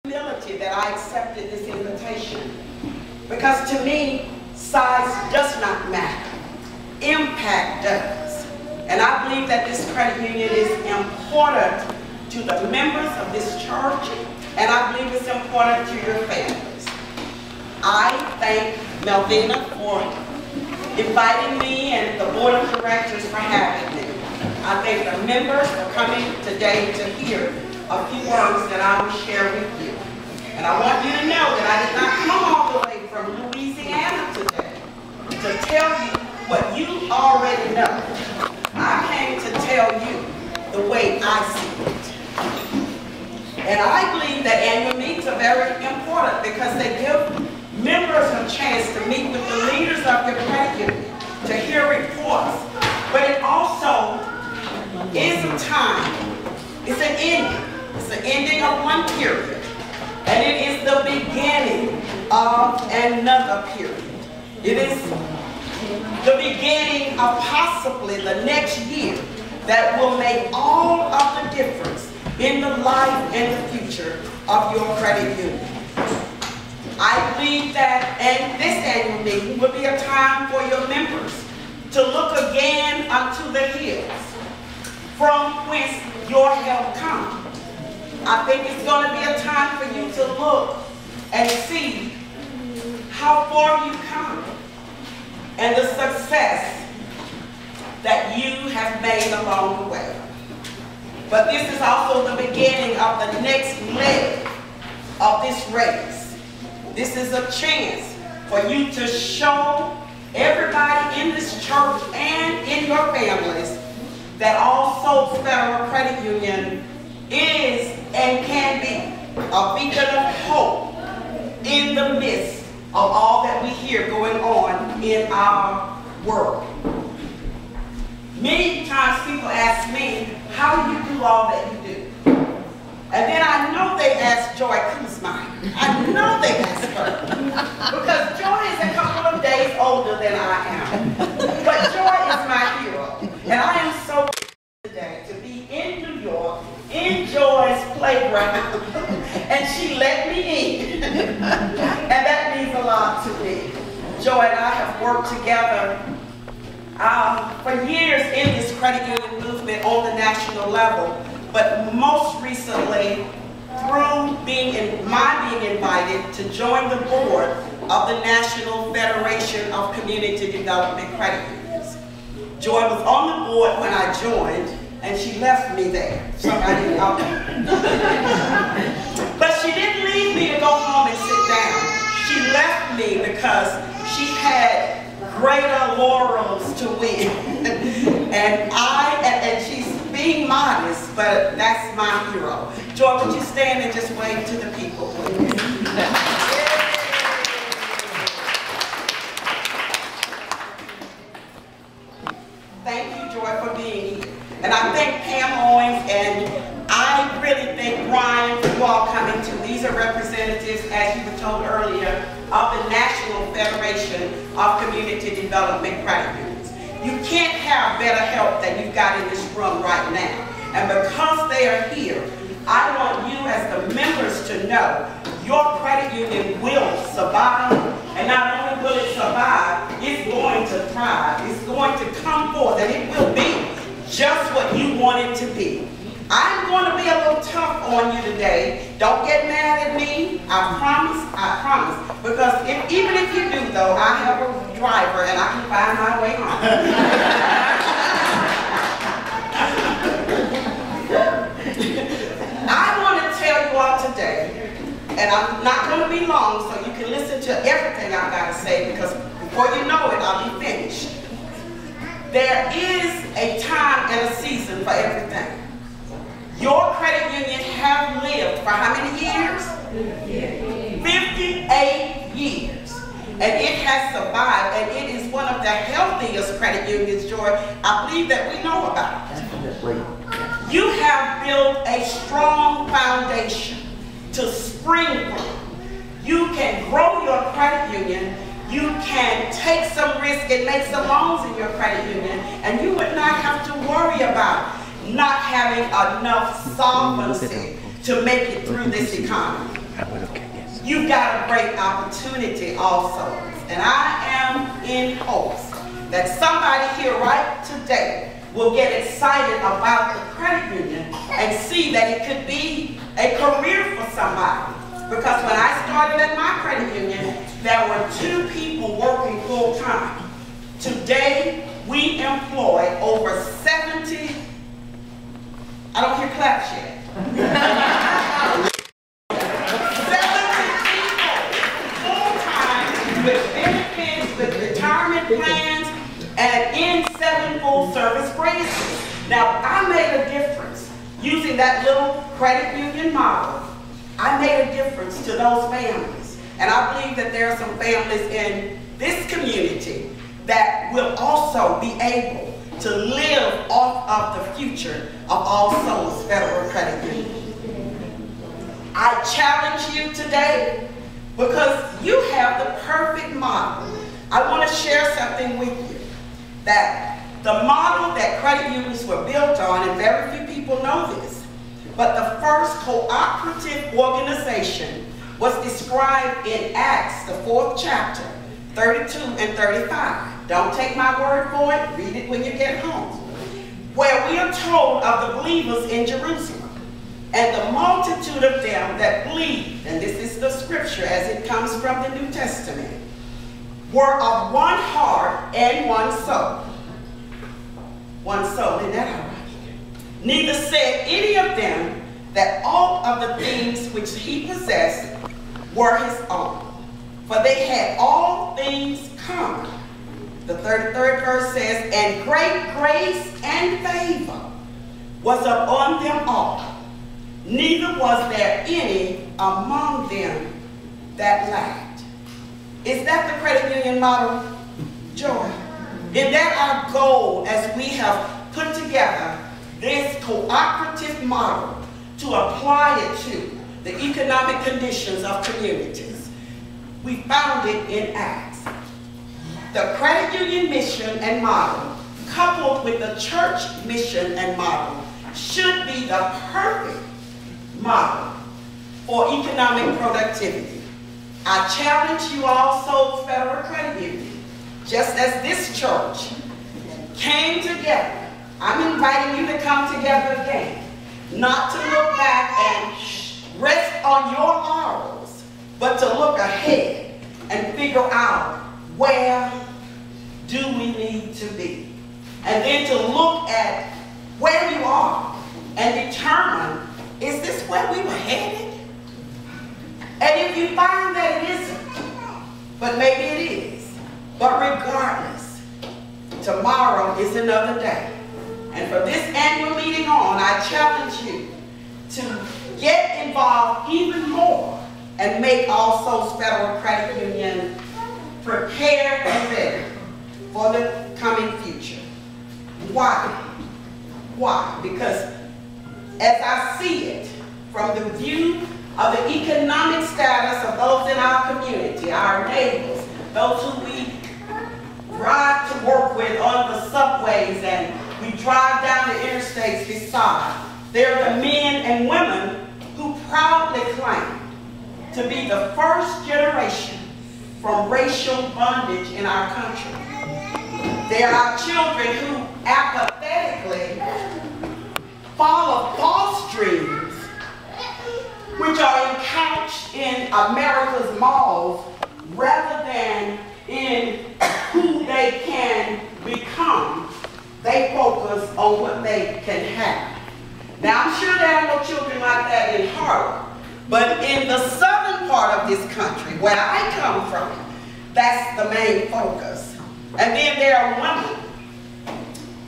Humility that I accepted this invitation, because to me size does not matter, impact does. And I believe that this credit union is important to the members of this church, and I believe it's important to your families. I thank Melvina for inviting me and the board of directors for having me. I thank the members for coming today to hear a few words that I will share with you. And I want you to know that I did not come all the way from Louisiana today to tell you what you already know. I came to tell you the way I see it. And I believe that annual meetings are very important because they give members a chance to meet with the leaders of your credit union, to hear reports. But it also is a time, it's an ending. It's the ending of one period, and it is the beginning of another period. It is the beginning of possibly the next year that will make all of the difference in the life and the future of your credit union. I believe that this annual meeting will be a time for your members to look again unto the hills from whence your help comes. I think it's going to be a time for you to look and see how far you've come and the success that you have made along the way. But this is also the beginning of the next leg of this race. This is a chance for you to show everybody in this church and in your families that All Souls Federal Credit Union is and can be a beacon of hope in the midst of all that we hear going on in our world. Many times people ask me, how do you do all that you do? And then I know they ask Joy Kuzma. I know they ask her. Because Joy is a couple of days older than I am. But Joy is my hero. And I am so today to be in New York, in Joy's playground, and she let me in. And that means a lot to me. Joy and I have worked together for years in this credit union movement on the national level, but most recently through being invited to join the board of the National Federation of Community Development Credit Unions. Joy was on the board when I joined, and she left me there. Somebody out there. But she didn't leave me to go home and sit down. She left me because she had greater laurels to win. and she's being modest, but that's my hero. Joy, would you stand and just wave to the people, please? Thank you, Joy, for being here. And I thank Pam Owens, and I really thank Brian for you all coming to. These are representatives, as you were told earlier, of the National Federation of Community Development Credit Unions. You can't have better help than you've got in this room right now. And because they are here, I want you as the members to know your credit union will survive. And not only will it survive, it's going to thrive. It's going to come forth, and it will be just what you want it to be. I'm going to be a little tough on you today. Don't get mad at me. I promise. Because even if you do, though, I have a driver and I can find my way home. I want to tell you all today, and I'm not going to be long, so you can listen to everything I've got to say, because before you know it, I'll be finished. There is a time and a season for everything. Your credit union have lived for how many years? 58 years. And it has survived, and it is one of the healthiest credit unions, Joy, I believe that we know about. You have built a strong foundation to spring from. You can grow your credit union. You can take some risk and make some loans in your credit union, and you would not have to worry about not having enough solvency to make it through this economy. you've got a great opportunity also. And I am in hopes that somebody here right today will get excited about the credit union and see that it could be a career for somebody. Because when I started at my credit union, there were 2 people working full time. Today, we employ over 70, I don't hear claps yet. 70 people full time with benefits, with retirement plans, and in 7 full service branches. Now, I made a difference using that little credit union model. I made a difference to those families. And I believe that there are some families in this community that will also be able to live off of the future of All Souls Federal Credit Union. I challenge you today because you have the perfect model. I want to share something with you. That the model that credit unions were built on, and very few people know this, but the first cooperative organization was described in Acts, the 4th chapter, 32 and 35. Don't take my word for it, read it when you get home. Where we are told of the believers in Jerusalem, and the multitude of them that believed, and this is the scripture as it comes from the New Testament, were of one heart and one soul. One soul, isn't that all right? Neither said any of them that all of the things which he possessed were his own, for they had all things common. The 33rd verse says, and great grace and favor was upon them all. Neither was there any among them that lacked. Is that the credit union model, Joy? Is that our goal as we have put together this cooperative model to apply it to the economic conditions of communities? We found it in Acts. The credit union mission and model, coupled with the church mission and model, should be the perfect model for economic productivity. I challenge you also, Federal Credit Union, just as this church came together. I'm inviting you to come together again, not to look back and rest on your laurels, but to look ahead and figure out where do we need to be. And then to look at where you are and determine, is this where we were headed? And if you find that it isn't, but maybe it is, but regardless, tomorrow is another day. And from this annual meeting on, I challenge you to get involved even more and make All Souls Federal Credit Union prepared and ready for the coming future. Why? Why? Because as I see it, from the view of the economic status of those in our community, our neighbors, those who we drive to work with on the subways and we drive down the interstates beside, they're the men and women who proudly claim to be the first generation from racial bondage in our country. They are our children who apathetically follow false dreams, which are encouched in America's malls rather than in who they can become. They focus on what they can have. Now, I'm sure there are no children like that in Harlem, but in the southern part of this country, where I come from, that's the main focus. And then there are women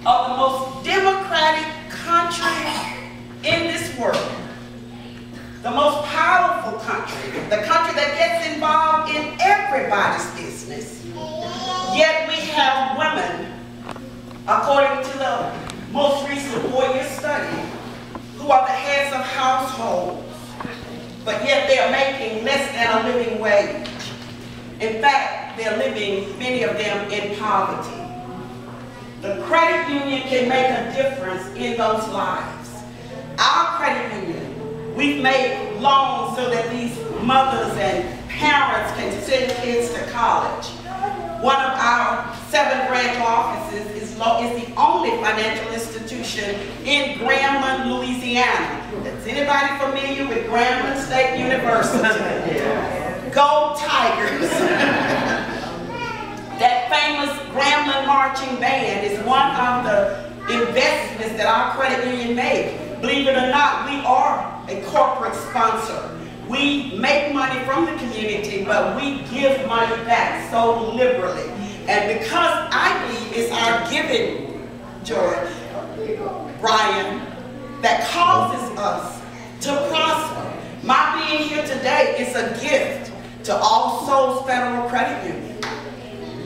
of the most democratic country in this world, the most powerful country, the country that gets involved in everybody's business. Yet we have women, according to the most recent 4-year study, who are the heads of households, but yet they are making less than a living wage. In fact, they're living, many of them, in poverty. The credit union can make a difference in those lives. Our credit union, we've made loans so that these mothers and parents can send kids to college. One of our 7 branch offices is the only financial institution in Grambling, Louisiana. Is anybody familiar with Grambling State University? Go Tigers! That famous Grambling marching band is one of the investments that our credit union made. Believe it or not, we are a corporate sponsor. We make money from the community, but we give money back so liberally. And because I believe it's our giving, Joy, Brian, that causes us to prosper. My being here today is a gift to All Souls Federal Credit Union.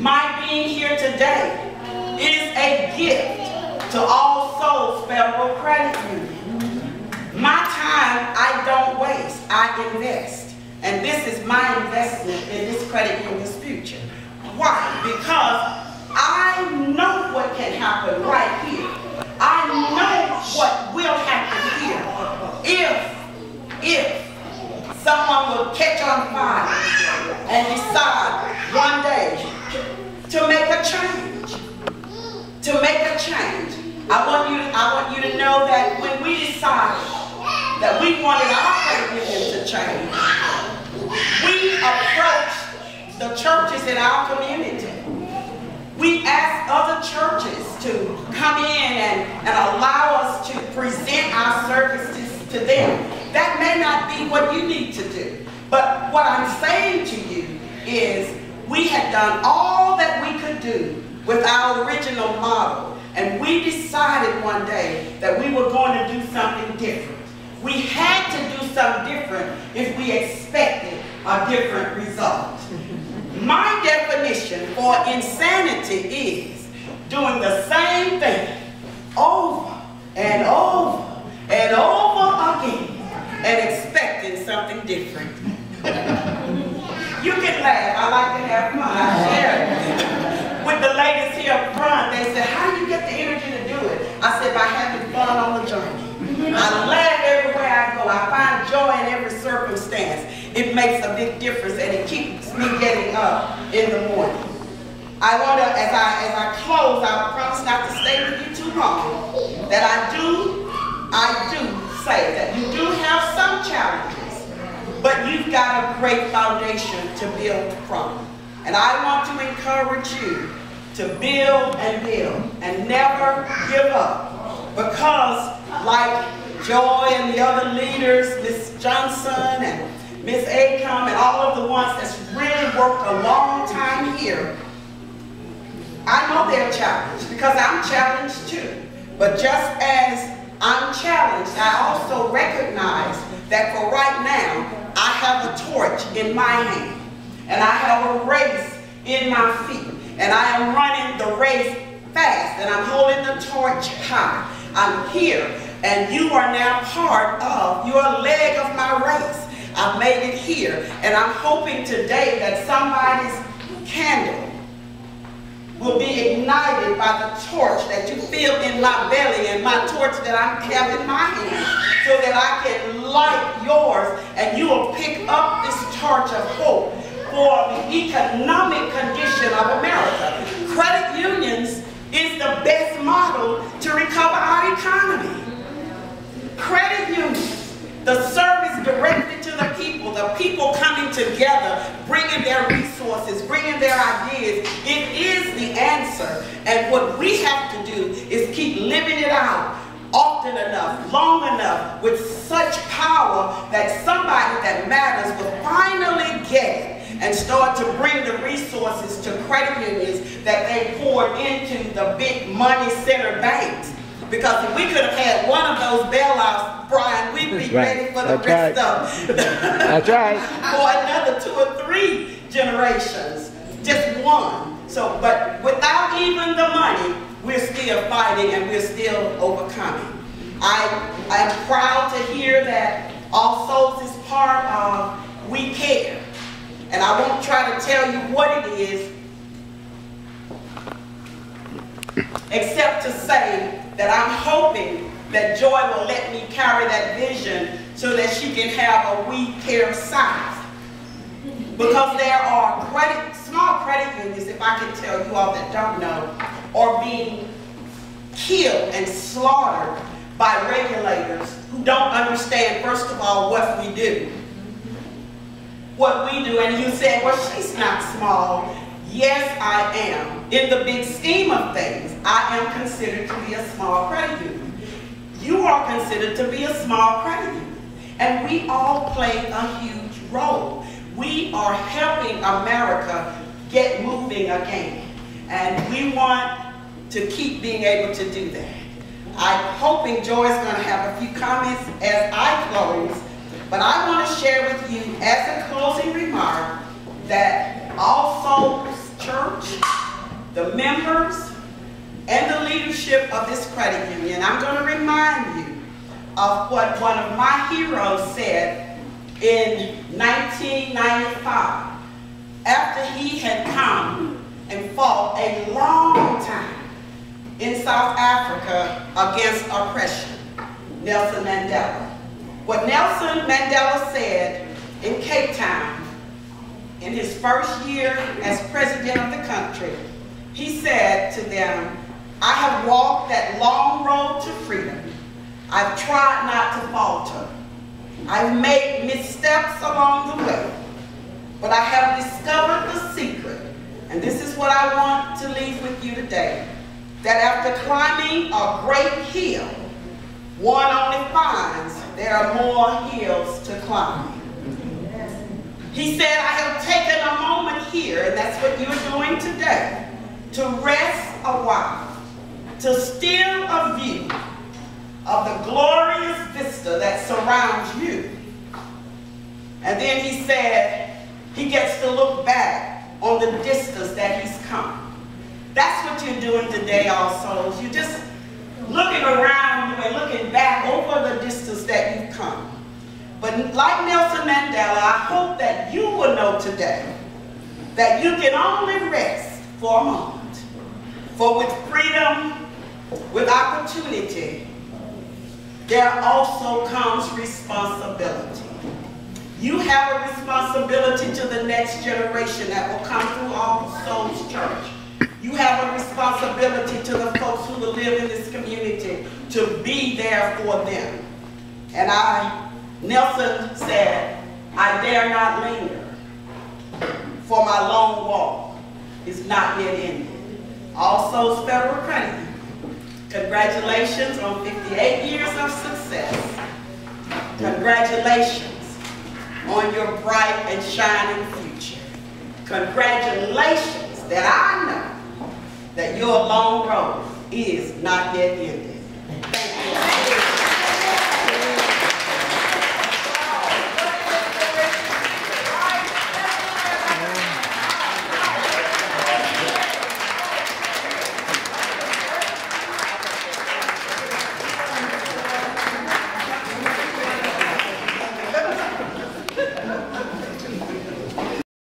My being here today is a gift to All Souls Federal Credit Union. My time, I don't waste, I invest. And this is my investment in this credit union's future. Why? Because I know what can happen right here. I know what will happen here if someone will catch on fire and decide one day to make a change. To make a change. I want you to know that when we decided that we wanted our credit union to change, we approached the churches in our community. We asked other churches to come in and allow us to present our services to them. That may not be what you need to do, but what I'm saying to you is we had done all that we could do with our original model, and we decided one day that we were going to do something different. We had to do something different if we expected a different result. My definition for insanity is doing the same thing over and over and over again and expecting something different. You can laugh. I like to have fun. I share it. With the ladies here up front, they said, how do you get the energy to do it? I said, by having fun on the journey. I laugh everywhere I go. I find joy in every circumstance. It makes a big difference, and it keeps me getting up in the morning. I want to, as I close, I promise not to stay with you too long, that I do say that you do have some challenges, but you've got a great foundation to build from. And I want to encourage you to build and never give up, because like Joy and the other leaders, Miss Johnson and Miss Acom and all of the ones that's really worked a long time here, I know they're challenged because I'm challenged too. But just as I'm challenged, I also recognize that for right now, I have a torch in my hand and I have a race in my feet, and I am running the race fast and I'm holding the torch high. I'm here, and you are now part of your leg of my race. I've made it here, and I'm hoping today that somebody's candle will be ignited by the torch that you feel in my belly and my torch that I have in my hand, so that I can light yours, and you will pick up this torch of hope for the economic condition of America. Credit unions is the best model to recover our economy. Credit unions, the service directed to the people coming together, bringing their resources, bringing their ideas, it is the answer. And what we have to do is keep living it out often enough, long enough, with such power that somebody that matters will finally get it and start to bring the resources to credit unions that they poured into the big money center banks. Because if we could have had one of those bailouts, Brian, we'd be ready for the rest of them. That's right. For another 2 or 3 generations, just one. So, but without even the money, we're still fighting and we're still overcoming. I am proud to hear that All Souls is part of We Care. And I won't try to tell you what it is, except to say that I'm hoping that Joy will let me carry that vision so that she can have a We Care sign. Because there are small credit unions, if I can tell you all that don't know, are being killed and slaughtered by regulators who don't understand, first of all, what we do. What we do, and you say, well, she's not small. Yes, I am. In the big scheme of things, I am considered to be a small credit union. You are considered to be a small credit union. And we all play a huge role. We are helping America get moving again. And we want to keep being able to do that. I'm hoping Joy is going to have a few comments as I close. But I want to share with you, as a closing remark, that All Souls Church, the members, and the leadership of this credit union, I'm going to remind you of what one of my heroes said in 1995, after he had come and fought a long time in South Africa against oppression, Nelson Mandela. What Nelson Mandela said in Cape Town in his first year as president of the country, he said to them, I have walked that long road to freedom. I've tried not to falter. I've made missteps along the way, but I have discovered the secret, and this is what I want to leave with you today, that after climbing a great hill, one only finds there are more hills to climb. He said, I have taken a moment here, and that's what you're doing today, to rest a while, to steal a view of the glorious vista that surrounds you. And then he said, he gets to look back on the distance that he's come. That's what you're doing today, All Souls. You're just looking around you and looking back over the distance that you've come. But like Nelson Mandela, I hope that you will know today that you can only rest for a moment. For with freedom, with opportunity, there also comes responsibility. You have a responsibility to the next generation that will come through All Souls Church. You have a responsibility to the folks who will live in this community to be there for them. And Nelson said, I dare not linger, for my long walk is not yet ended. All Souls Federal Credit Union, congratulations on 58 years of success. Congratulations on your bright and shining future. Congratulations that I know that your long road is not yet ended. Thank you.